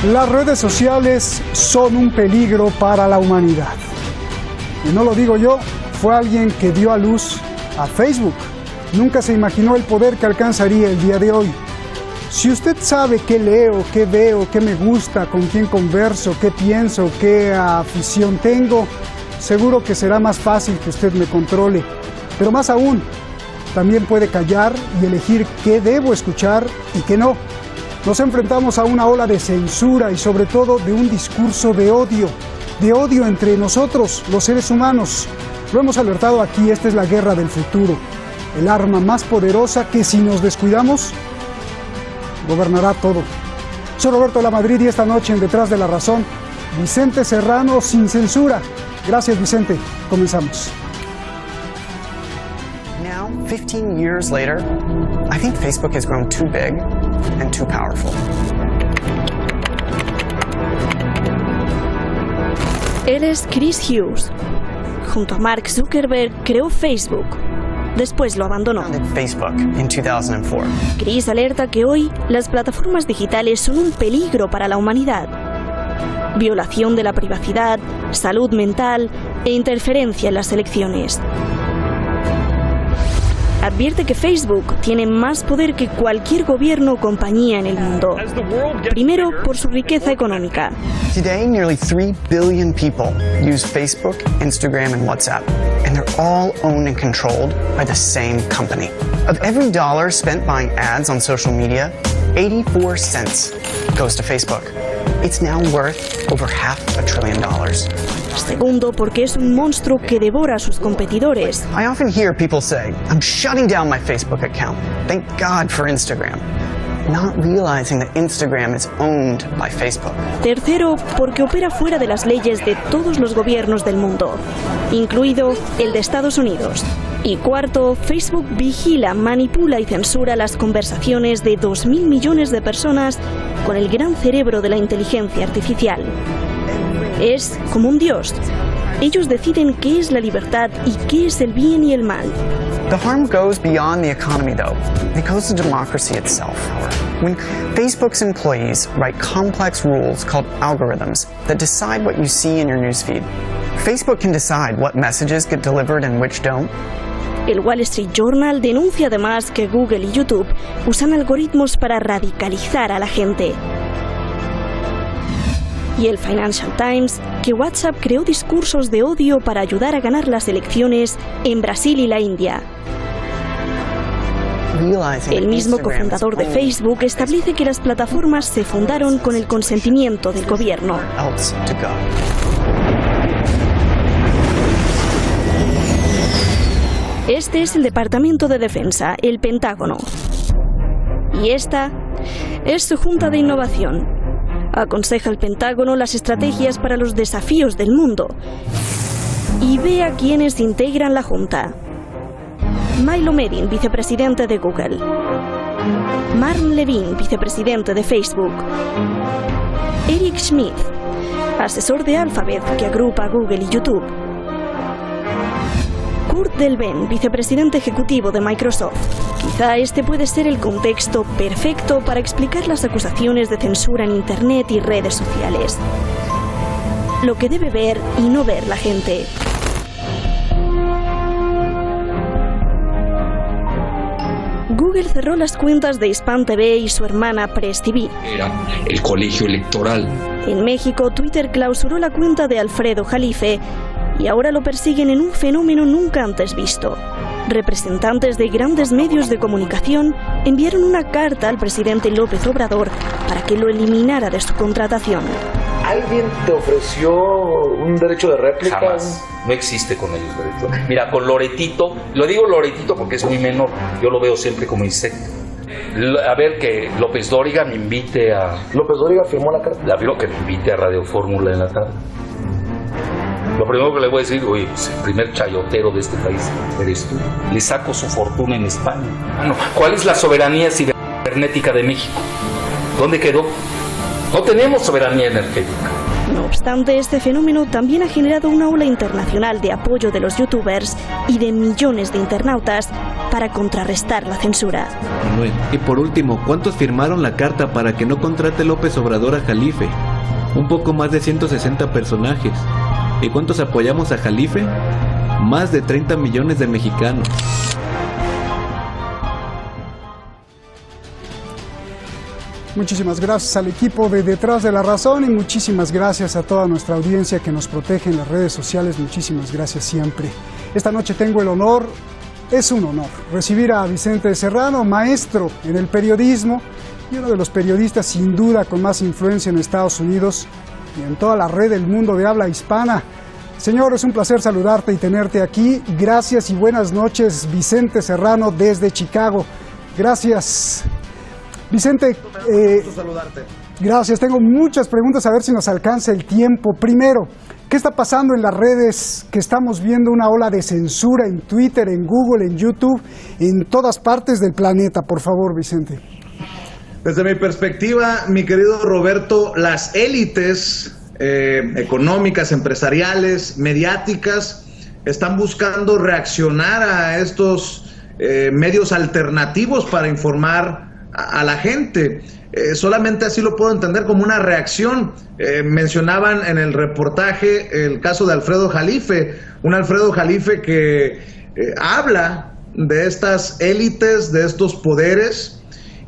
Las redes sociales son un peligro para la humanidad. Y no lo digo yo, fue alguien que dio a luz a Facebook. Nunca se imaginó el poder que alcanzaría el día de hoy. Si usted sabe qué leo, qué veo, qué me gusta, con quién converso, qué pienso, qué afición tengo, seguro que será más fácil que usted me controle. Pero más aún, también puede callar y elegir qué debo escuchar y qué no. Nos enfrentamos a una ola de censura y sobre todo de un discurso de odio entre nosotros, los seres humanos. Lo hemos alertado aquí, esta es la guerra del futuro, el arma más poderosa que si nos descuidamos, gobernará todo. Soy Roberto Lamadrid y esta noche en Detrás de la Razón, Vicente Serrano sin censura. Gracias, Vicente. Comenzamos. Now, 15 years later, I think Facebook has grown too big and too powerful. Él es Chris Hughes. Junto a Mark Zuckerberg creó Facebook. Después lo abandonó. Facebook in 2004. Chris alerta que hoy las plataformas digitales son un peligro para la humanidad. Violación de la privacidad, salud mental e interferencia en las elecciones. Advierte que Facebook tiene más poder que cualquier gobierno o compañía en el mundo. Primero, por su riqueza económica. Today, nearly 3 billion people use Facebook, Instagram, and WhatsApp, and they're all owned and controlled by the same company. Of every dollar spent buying ads on social media, 84 cents goes to Facebook. It's now worth over $500 billion. Segundo, porque es un monstruo que devora a sus competidores. I often hear people say, I'm shutting down my Facebook account. Thank God for Instagram. Not realizing that Instagram is owned by Facebook. Tercero, porque opera fuera de las leyes de todos los gobiernos del mundo, incluido el de Estados Unidos. Y cuarto, Facebook vigila, manipula y censura las conversaciones de 2.000 millones de personas con el gran cerebro de la inteligencia artificial. Es como un dios. Ellos deciden qué es la libertad y qué es el bien y el mal. The harm goes beyond the economy, though. It goes to democracy itself. When Facebook's employees write complex rules called algorithms that decide what you see in your newsfeed, Facebook can decide what messages get delivered and which don't. El Wall Street Journal denuncia además que Google y YouTube usan algoritmos para radicalizar a la gente. Y el Financial Times, que WhatsApp creó discursos de odio para ayudar a ganar las elecciones en Brasil y la India. El mismo cofundador de Facebook establece que las plataformas se fundaron con el consentimiento del gobierno. Este es el Departamento de Defensa, el Pentágono. Y esta es su Junta de Innovación. Aconseja al Pentágono las estrategias para los desafíos del mundo. Y ve a quienes integran la Junta. Milo Medin, vicepresidente de Google. Marn Levin, vicepresidente de Facebook. Eric Schmidt, asesor de Alphabet, que agrupa Google y YouTube. Kurt Delben, vicepresidente ejecutivo de Microsoft. Quizá este puede ser el contexto perfecto para explicar las acusaciones de censura en Internet y redes sociales. Lo que debe ver y no ver la gente. Google cerró las cuentas de Hispan TV y su hermana Press TV. Era el colegio electoral. En México, Twitter clausuró la cuenta de Alfredo Jalife y ahora lo persiguen en un fenómeno nunca antes visto. Representantes de grandes medios de comunicación enviaron una carta al presidente López Obrador para que lo eliminara de su contratación. ¿Alguien te ofreció un derecho de réplica? Jamás. No existe con ellos derecho. Mira, con Loretito, lo digo Loretito porque es muy menor, yo lo veo siempre como insecto. A ver, que López Dóriga me invite a... ¿López Dóriga firmó la carta? La vio que me invite a Radio Fórmula en la tarde. Lo primero que le voy a decir, oye, pues el primer chayotero de este país eres tú. Le saco su fortuna en España. Bueno, ¿cuál es la soberanía cibernética de México? ¿Dónde quedó? No tenemos soberanía energética. No obstante, este fenómeno también ha generado una ola internacional de apoyo de los youtubers y de millones de internautas para contrarrestar la censura. Y por último, ¿cuántos firmaron la carta para que no contrate López Obrador a Jalife? Un poco más de 160 personajes. ¿Y cuántos apoyamos a Jalife? Más de 30 millones de mexicanos. Muchísimas gracias al equipo de Detrás de la Razón y muchísimas gracias a toda nuestra audiencia que nos protege en las redes sociales. Muchísimas gracias siempre. Esta noche tengo el honor, es un honor, recibir a Vicente Serrano, maestro en el periodismo y uno de los periodistas sin duda con más influencia en Estados Unidos y en toda la red del mundo de habla hispana. Señor, es un placer saludarte y tenerte aquí. Gracias y buenas noches, Vicente Serrano desde Chicago. Gracias. Vicente, gusto saludarte. Gracias. Tengo muchas preguntas, a ver si nos alcanza el tiempo. Primero, ¿qué está pasando en las redes? Que estamos viendo una ola de censura en Twitter, en Google, en YouTube, en todas partes del planeta. Por favor, Vicente. Desde mi perspectiva, mi querido Roberto, las élites económicas, empresariales, mediáticas, están buscando reaccionar a estos medios alternativos para informar a la gente. Solamente así lo puedo entender, como una reacción. Mencionaban en el reportaje el caso de Alfredo Jalife, un Alfredo Jalife que habla de estas élites, de estos poderes,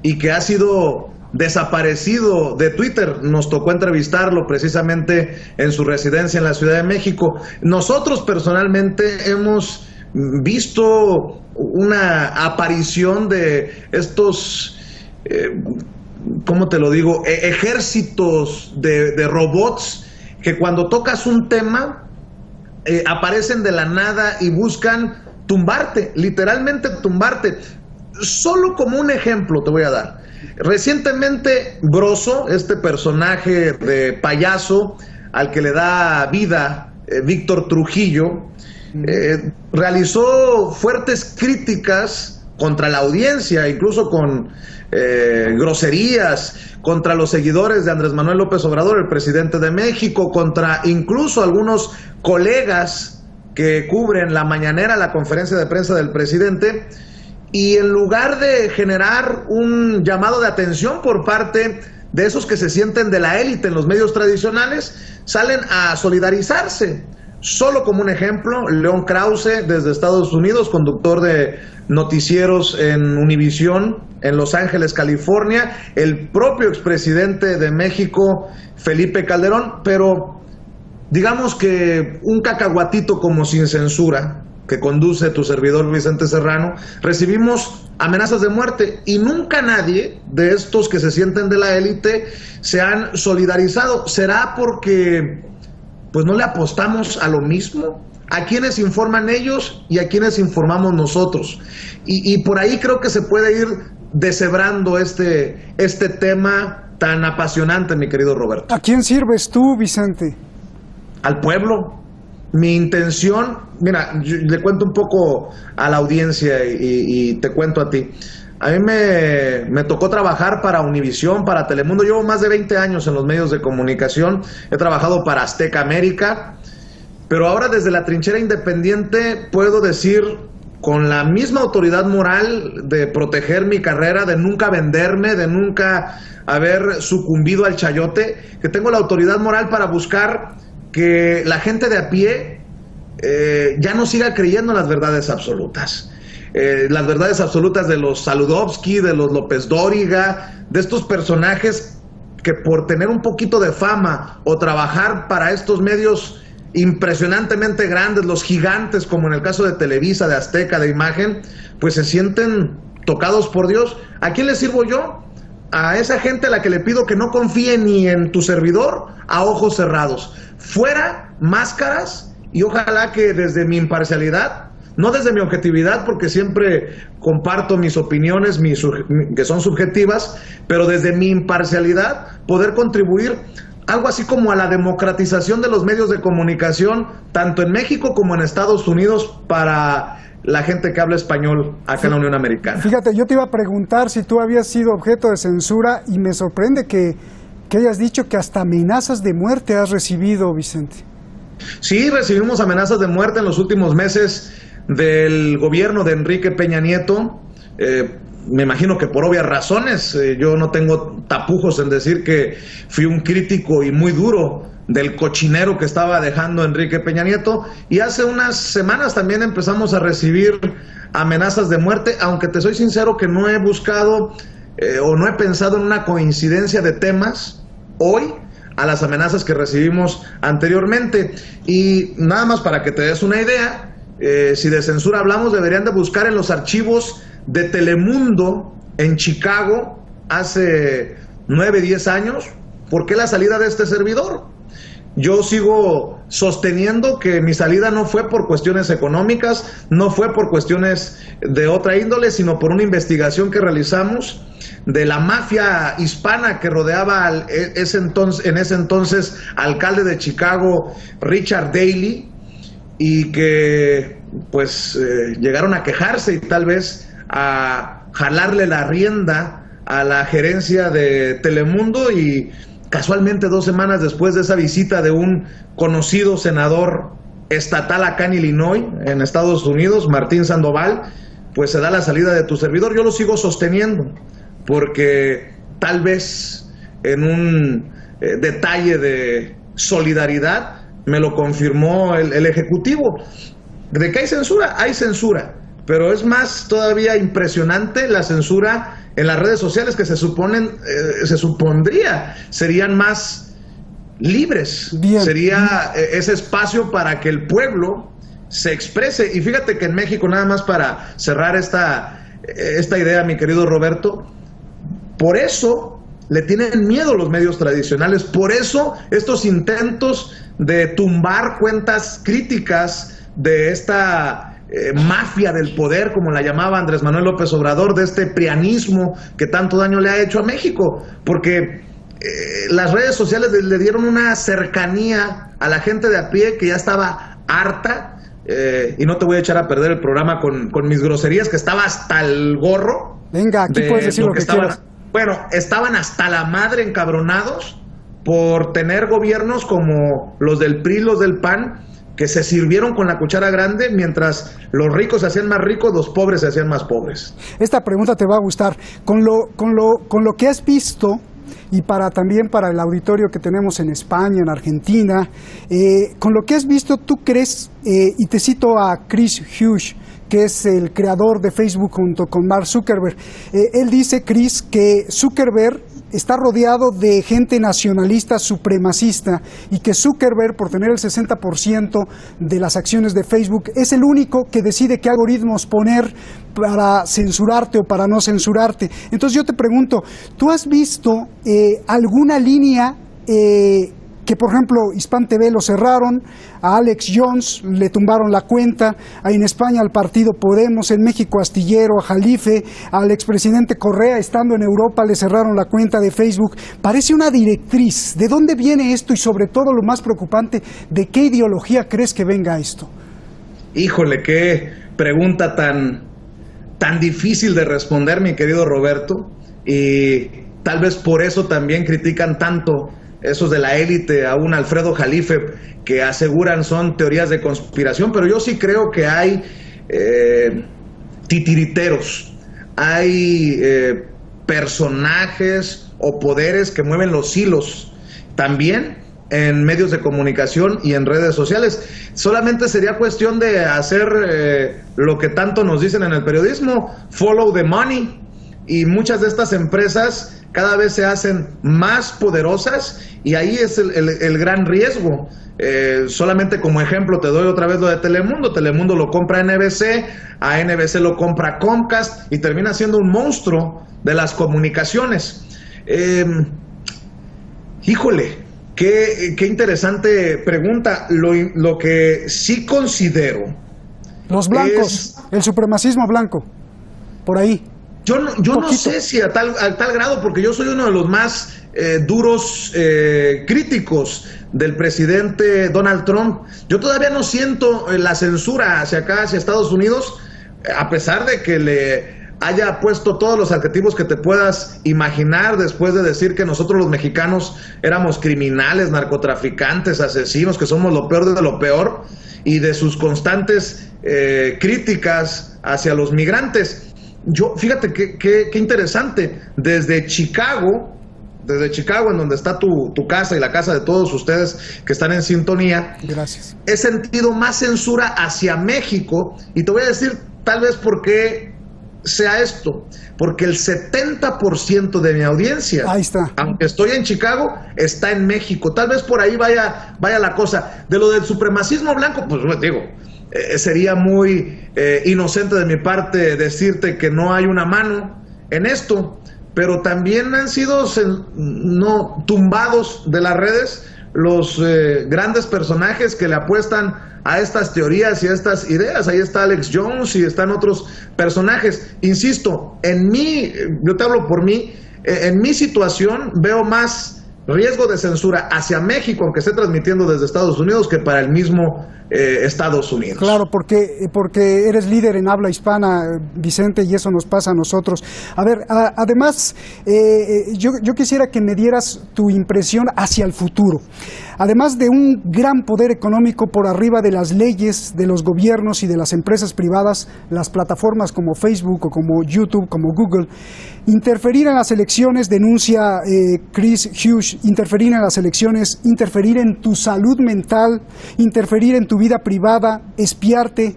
y que ha sido desaparecido de Twitter. Nos tocó entrevistarlo precisamente en su residencia en la Ciudad de México. Nosotros personalmente hemos visto una aparición de estos ¿cómo te lo digo? Ejércitos de robots que cuando tocas un tema aparecen de la nada y buscan tumbarte, literalmente tumbarte. Solo como un ejemplo te voy a dar. Recientemente Broso, este personaje de payaso al que le da vida Víctor Trujillo, realizó fuertes críticas contra la audiencia, incluso con groserías contra los seguidores de Andrés Manuel López Obrador, el presidente de México, contra incluso algunos colegas que cubren la mañanera, la conferencia de prensa del presidente, y en lugar de generar un llamado de atención por parte de esos que se sienten de la élite en los medios tradicionales, salen a solidarizarse. Solo como un ejemplo, León Krause desde Estados Unidos, conductor de noticieros en Univisión en Los Ángeles, California, el propio expresidente de México, Felipe Calderón, pero digamos que un cacahuatito como Sin Censura, que conduce tu servidor Vicente Serrano, recibimos amenazas de muerte y nunca nadie de estos que se sienten de la élite se han solidarizado. ¿Será porque pues no le apostamos a lo mismo? ¿A quienes informan ellos y a quienes informamos nosotros? Y por ahí creo que se puede ir deshebrando este tema tan apasionante, mi querido Roberto. ¿A quién sirves tú, Vicente? Al pueblo. Mi intención, mira, le cuento un poco a la audiencia y te cuento a ti. A mí me tocó trabajar para Univisión, para Telemundo. Llevo más de 20 años en los medios de comunicación. He trabajado para Azteca América. Pero ahora desde la trinchera independiente puedo decir con la misma autoridad moral de proteger mi carrera, de nunca venderme, de nunca haber sucumbido al chayote, que tengo la autoridad moral para buscar que la gente de a pie ya no siga creyendo en las verdades absolutas. Las verdades absolutas de los Saludowski, de los López Dóriga, de estos personajes que por tener un poquito de fama o trabajar para estos medios impresionantemente grandes, los gigantes como en el caso de Televisa, de Azteca, de Imagen, pues se sienten tocados por Dios. ¿A quién le sirvo yo? A esa gente a la que le pido que no confíe ni en tu servidor a ojos cerrados. Fuera máscaras, y ojalá que desde mi imparcialidad, no desde mi objetividad, porque siempre comparto mis opiniones que son subjetivas, pero desde mi imparcialidad poder contribuir algo así como a la democratización de los medios de comunicación, tanto en México como en Estados Unidos, para la gente que habla español acá en la Unión Americana. Fíjate, yo te iba a preguntar si tú habías sido objeto de censura y me sorprende que que hayas dicho que hasta amenazas de muerte has recibido, Vicente. Sí, recibimos amenazas de muerte en los últimos meses del gobierno de Enrique Peña Nieto. Me imagino que por obvias razones. Yo no tengo tapujos en decir que fui un crítico y muy duro del cochinero que estaba dejando Enrique Peña Nieto, y hace unas semanas también empezamos a recibir amenazas de muerte, aunque te soy sincero que no he buscado o no he pensado en una coincidencia de temas hoy a las amenazas que recibimos anteriormente. Y nada más para que te des una idea, si de censura hablamos, deberían de buscar en los archivos de Telemundo en Chicago hace 9, 10 años, ¿por qué la salida de este servidor? Yo sigo sosteniendo que mi salida no fue por cuestiones económicas, no fue por cuestiones de otra índole, sino por una investigación que realizamos de la mafia hispana que rodeaba en ese entonces alcalde de Chicago, Richard Daley, y que pues llegaron a quejarse y tal vez a jalarle la rienda a la gerencia de Telemundo, y casualmente 2 semanas después de esa visita de un conocido senador estatal acá en Illinois, en Estados Unidos, Martín Sandoval, pues se da la salida de tu servidor. Yo lo sigo sosteniendo, porque tal vez en un detalle de solidaridad me lo confirmó el Ejecutivo. ¿De qué hay censura? Hay censura, pero es más todavía impresionante la censura en las redes sociales, que se supondría serían más libres. Bien. Sería ese espacio para que el pueblo se exprese. Y fíjate que en México, nada más para cerrar esta idea, mi querido Roberto, por eso le tienen miedo los medios tradicionales, por eso estos intentos de tumbar cuentas críticas de esta mafia del poder, como la llamaba Andrés Manuel López Obrador, de este prianismo que tanto daño le ha hecho a México, porque las redes sociales le dieron una cercanía a la gente de a pie que ya estaba harta, y no te voy a echar a perder el programa con mis groserías, que estaba hasta el gorro. Venga, aquí puedes decir lo que quieras. Bueno, estaban hasta la madre encabronados por tener gobiernos como los del PRI, los del PAN, que se sirvieron con la cuchara grande, mientras los ricos se hacían más ricos, los pobres se hacían más pobres. Esta pregunta te va a gustar. Con lo que has visto, y también para el auditorio que tenemos en España, en Argentina, con lo que has visto, ¿tú crees, y te cito a Chris Hughes, que es el creador de Facebook junto con Mark Zuckerberg, él dice, Chris, que Zuckerberg está rodeado de gente nacionalista supremacista, y que Zuckerberg, por tener el 60% de las acciones de Facebook, es el único que decide qué algoritmos poner para censurarte o para no censurarte. Entonces yo te pregunto, ¿tú has visto alguna línea que, por ejemplo, Hispan TV lo cerraron, a Alex Jones le tumbaron la cuenta, en España al partido Podemos, en México a Astillero, a Jalife, al expresidente Correa, estando en Europa, le cerraron la cuenta de Facebook? Parece una directriz. ¿De dónde viene esto? Y sobre todo, lo más preocupante, ¿de qué ideología crees que venga esto? Híjole, qué pregunta tan difícil de responder, mi querido Roberto, y tal vez por eso también critican tanto esos de la élite a un Alfredo Jalife, que aseguran son teorías de conspiración. Pero yo sí creo que hay titiriteros, hay personajes o poderes que mueven los hilos también en medios de comunicación y en redes sociales. Solamente sería cuestión de hacer lo que tanto nos dicen en el periodismo, follow the money, y muchas de estas empresas cada vez se hacen más poderosas, y ahí es el gran riesgo. Solamente como ejemplo te doy otra vez lo de Telemundo. Telemundo lo compra NBC, a NBC lo compra Comcast, y termina siendo un monstruo de las comunicaciones. Híjole, qué interesante pregunta. Lo que sí considero, los blancos, el supremacismo blanco, por ahí. Yo no sé si a tal grado, porque yo soy uno de los más duros críticos del presidente Donald Trump. Yo todavía no siento la censura hacia acá, hacia Estados Unidos, a pesar de que le haya puesto todos los adjetivos que te puedas imaginar después de decir que nosotros los mexicanos éramos criminales, narcotraficantes, asesinos, que somos lo peor de lo peor, y de sus constantes críticas hacia los migrantes. Fíjate qué interesante, desde Chicago, en donde está tu casa y la casa de todos ustedes que están en sintonía. Gracias. He sentido más censura hacia México, y te voy a decir tal vez por qué sea esto, porque el 70% de mi audiencia, ahí está, aunque estoy en Chicago, está en México. Tal vez por ahí vaya la cosa. De lo del supremacismo blanco, pues digo, sería muy inocente de mi parte decirte que no hay una mano en esto, pero también han sido tumbados de las redes los grandes personajes que le apuestan a estas teorías y a estas ideas. Ahí está Alex Jones y están otros personajes. Insisto, yo te hablo por mí, en mi situación veo más riesgo de censura hacia México, aunque esté transmitiendo desde Estados Unidos, que para el mismo Estados Unidos. Claro, porque eres líder en habla hispana, Vicente, y eso nos pasa a nosotros. A ver, además, yo quisiera que me dieras tu impresión hacia el futuro. Además de un gran poder económico por arriba de las leyes, de los gobiernos y de las empresas privadas, las plataformas como Facebook o como YouTube, como Google, interferir en las elecciones, denuncia Chris Hughes, interferir en las elecciones, interferir en tu salud mental, interferir en tu vida privada, espiarte.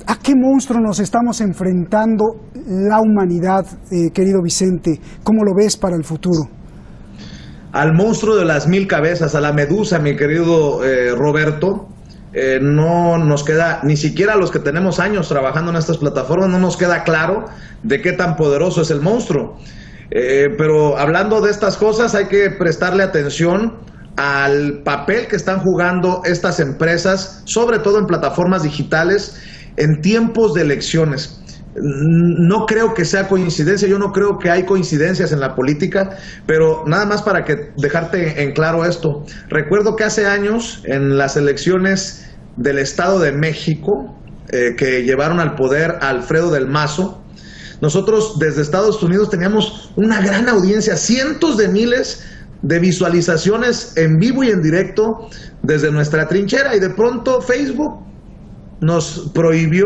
¿A qué monstruo nos estamos enfrentando la humanidad, querido Vicente? ¿Cómo lo ves para el futuro? Al monstruo de las 1000 cabezas, a la medusa, mi querido Roberto. No nos queda, ni siquiera los que tenemos años trabajando en estas plataformas, no nos queda claro de qué tan poderoso es el monstruo. Pero hablando de estas cosas, hay que prestarle atención al papel que están jugando estas empresas, sobre todo en plataformas digitales, en tiempos de elecciones. No creo que sea coincidencia, yo no creo que hay coincidencias en la política, pero nada más para dejarte en claro esto. Recuerdo que hace años, en las elecciones del Estado de México, que llevaron al poder a Alfredo del Mazo, nosotros desde Estados Unidos teníamos una gran audiencia, cientos de miles de visualizaciones en vivo y en directo desde nuestra trinchera, y de pronto Facebook nos prohibió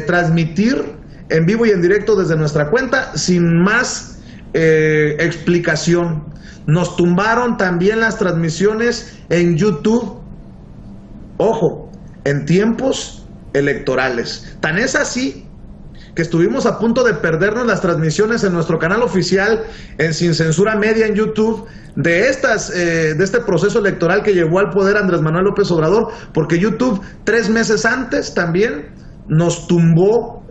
transmitir en vivo y en directo desde nuestra cuenta sin más explicación. Nos tumbaron también las transmisiones en YouTube, ojo, en tiempos electorales. Tan es así que estuvimos a punto de perdernos las transmisiones en nuestro canal oficial en Sin Censura Media en YouTube de este proceso electoral que llevó al poder Andrés Manuel López Obrador, porque YouTube 3 meses antes también nos tumbó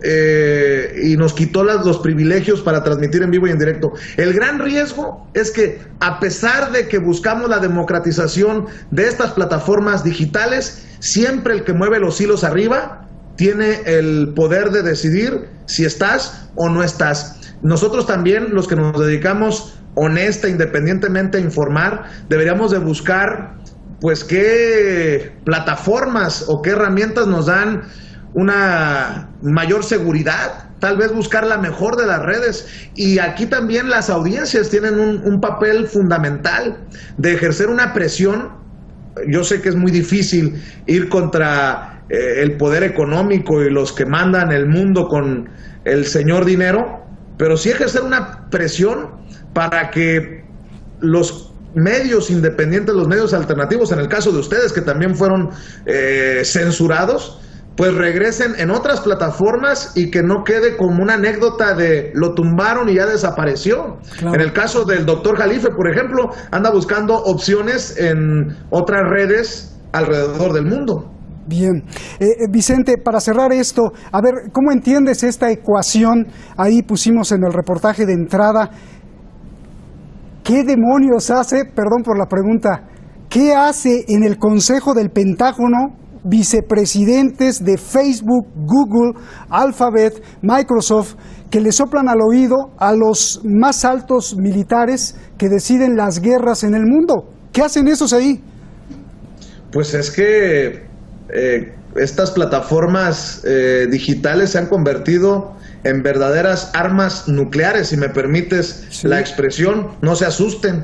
y nos quitó los privilegios para transmitir en vivo y en directo. El gran riesgo es que, a pesar de que buscamos la democratización de estas plataformas digitales, siempre el que mueve los hilos arriba tiene el poder de decidir si estás o no estás. Nosotros también, los que nos dedicamos honesta, independientemente a informar, deberíamos de buscar pues qué plataformas o qué herramientas nos dan una mayor seguridad, tal vez buscar la mejor de las redes. Y aquí también las audiencias tienen un papel fundamental de ejercer una presión. Yo sé que es muy difícil ir contra el poder económico y los que mandan el mundo con el señor dinero, pero sí ejercer una presión para que los medios independientes, los medios alternativos, en el caso de ustedes que también fueron censurados, pues regresen en otras plataformas y que no quede como una anécdota de lo tumbaron y ya desapareció. Claro. En el caso del doctor Jalife, por ejemplo, anda buscando opciones en otras redes alrededor del mundo. Bien. Vicente, para cerrar esto, a ver, ¿cómo entiendes esta ecuación? Ahí pusimos en el reportaje de entrada. ¿Qué demonios hace, perdón por la pregunta, qué hace en el Consejo del Pentágono vicepresidentes de Facebook, Google, Alphabet, Microsoft, que le soplan al oído a los más altos militares que deciden las guerras en el mundo? ¿Qué hacen esos ahí? Pues es que estas plataformas digitales se han convertido en verdaderas armas nucleares, si me permites la expresión. No se asusten.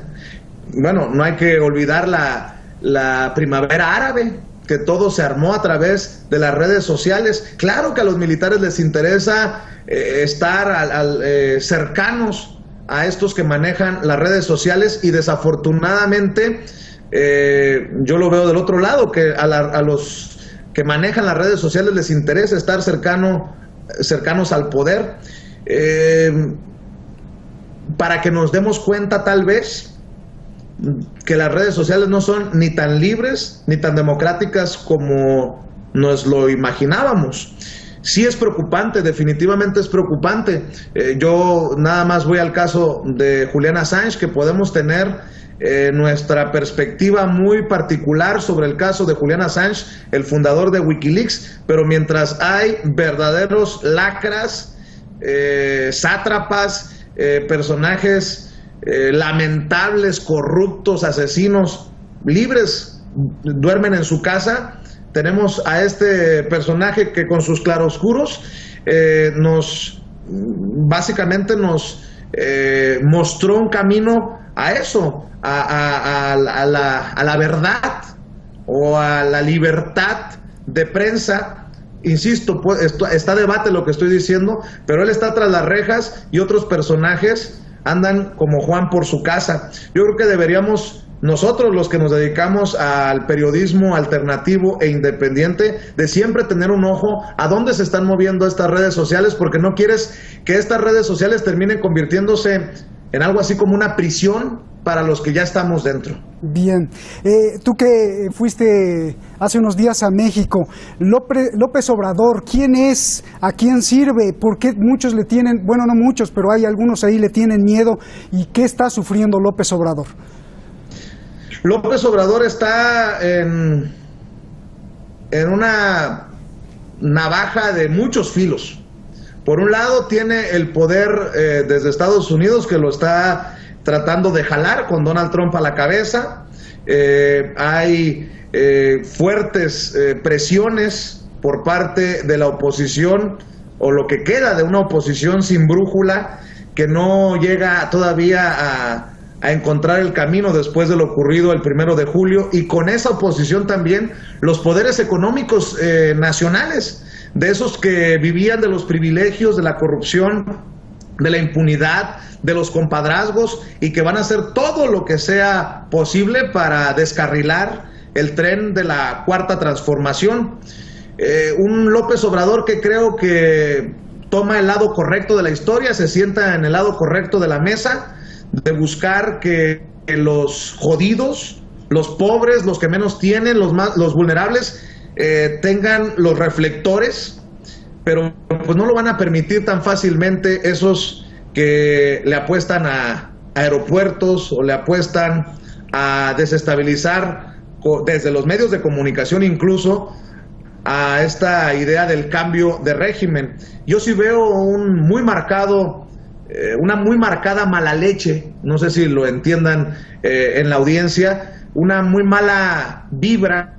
Bueno, no hay que olvidar la primavera árabe, que todo se armó a través de las redes sociales. Claro que a los militares les interesa estar cercanos a estos que manejan las redes sociales, y desafortunadamente yo lo veo del otro lado, que a los que manejan las redes sociales les interesa estar cercanos al poder, para que nos demos cuenta tal vez que las redes sociales no son ni tan libres ni tan democráticas como nos lo imaginábamos. Sí es preocupante, definitivamente es preocupante. Yo nada más voy al caso de Julian Assange, que podemos tener nuestra perspectiva muy particular sobre el caso de Julian Assange, el fundador de Wikileaks, pero mientras hay verdaderos lacras, sátrapas, personajes lamentables, corruptos, asesinos, libres, duermen en su casa, tenemos a este personaje que con sus claroscuros básicamente nos mostró un camino a eso, a la verdad o a la libertad de prensa. Insisto, está debate lo que estoy diciendo, pero él está tras las rejas y otros personajes andan como Juan por su casa. Yo creo que deberíamos, nosotros los que nos dedicamos al periodismo alternativo e independiente, de siempre tener un ojo a dónde se están moviendo estas redes sociales, porque no quieres que estas redes sociales terminen convirtiéndose en algo así como una prisión para los que ya estamos dentro. Bien. Tú que fuiste hace unos días a México, López Obrador, ¿quién es? ¿A quién sirve? ¿Por qué muchos le tienen, bueno, no muchos, pero hay algunos ahí le tienen miedo? ¿Y qué está sufriendo López Obrador? López Obrador está en una navaja de muchos filos. Por un lado tiene el poder desde Estados Unidos, que lo está tratando de jalar con Donald Trump a la cabeza. Hay fuertes presiones por parte de la oposición, o lo que queda de una oposición sin brújula, que no llega todavía a encontrar el camino después de lo ocurrido el 1 de julio, y con esa oposición también los poderes económicos nacionales, de esos que vivían de los privilegios, de la corrupción, de la impunidad, de los compadrazgos, y que van a hacer todo lo que sea posible para descarrilar el tren de la cuarta transformación. Un López Obrador que creo que toma el lado correcto de la historia, se sienta en el lado correcto de la mesa, de buscar que los jodidos, los pobres, los que menos tienen, los vulnerables, tengan los reflectores, pero pues no lo van a permitir tan fácilmente esos que le apuestan a aeropuertos o le apuestan a desestabilizar desde los medios de comunicación incluso a esta idea del cambio de régimen. Yo sí veo una muy marcada mala leche, no sé si lo entiendan en la audiencia, una muy mala vibra,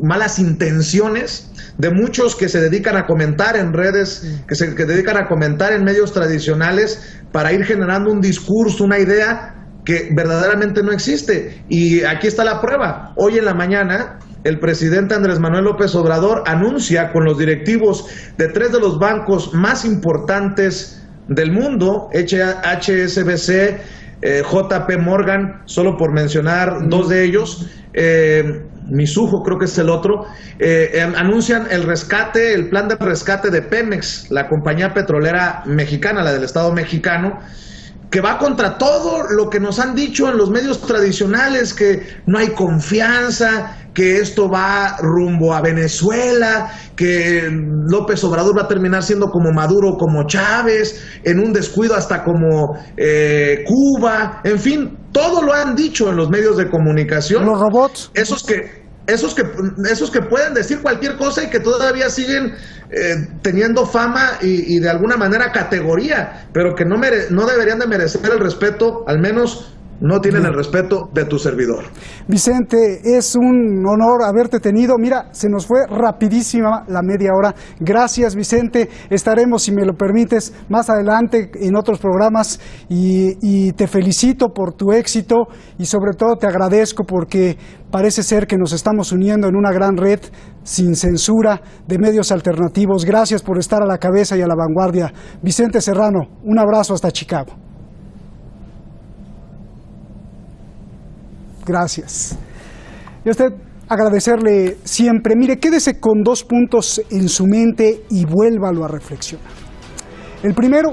malas intenciones de muchos que se dedican a comentar en redes, que dedican a comentar en medios tradicionales para ir generando un discurso, una idea que verdaderamente no existe. Y aquí está la prueba. Hoy en la mañana el presidente Andrés Manuel López Obrador anuncia con los directivos de 3 de los bancos más importantes del mundo, HSBC, JP Morgan, solo por mencionar 2 de ellos, Mizuho creo que es el otro, anuncian el plan de rescate de Pemex, la compañía petrolera mexicana, la del Estado mexicano, que va contra todo lo que nos han dicho en los medios tradicionales, que no hay confianza, que esto va rumbo a Venezuela, que López Obrador va a terminar siendo como Maduro, como Chávez, en un descuido hasta como Cuba, en fin, todo lo han dicho en los medios de comunicación. Los robots. Esos que pueden decir cualquier cosa y que todavía siguen teniendo fama y de alguna manera categoría, pero que no deberían de merecer el respeto, al menos no tienen el respeto de tu servidor. Vicente, es un honor haberte tenido. Mira, se nos fue rapidísima la media hora. Gracias, Vicente. Estaremos, si me lo permites, más adelante en otros programas y te felicito por tu éxito y sobre todo te agradezco porque parece ser que nos estamos uniendo en una gran red sin censura de medios alternativos. Gracias por estar a la cabeza y a la vanguardia. Vicente Serrano, un abrazo hasta Chicago. Gracias. Y a usted agradecerle siempre. Mire, quédese con 2 puntos en su mente y vuélvalo a reflexionar. El primero,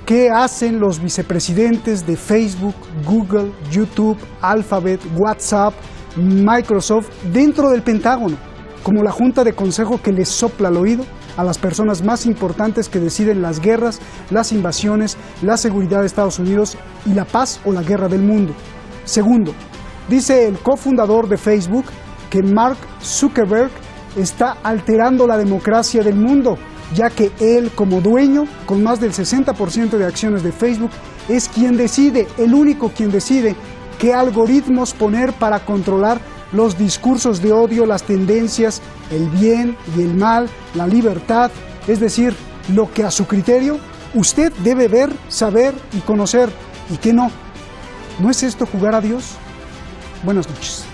¿qué hacen los vicepresidentes de Facebook, Google, YouTube, Alphabet, WhatsApp, Microsoft dentro del Pentágono? Como la Junta de Consejo que les sopla al oído a las personas más importantes que deciden las guerras, las invasiones, la seguridad de Estados Unidos y la paz o la guerra del mundo. Segundo, dice el cofundador de Facebook que Mark Zuckerberg está alterando la democracia del mundo, ya que él como dueño, con más del 60% de acciones de Facebook, es quien decide, el único quien decide qué algoritmos poner para controlar los discursos de odio, las tendencias, el bien y el mal, la libertad, es decir, lo que a su criterio usted debe ver, saber y conocer, y qué no. ¿No es esto jugar a Dios? Buenas noches.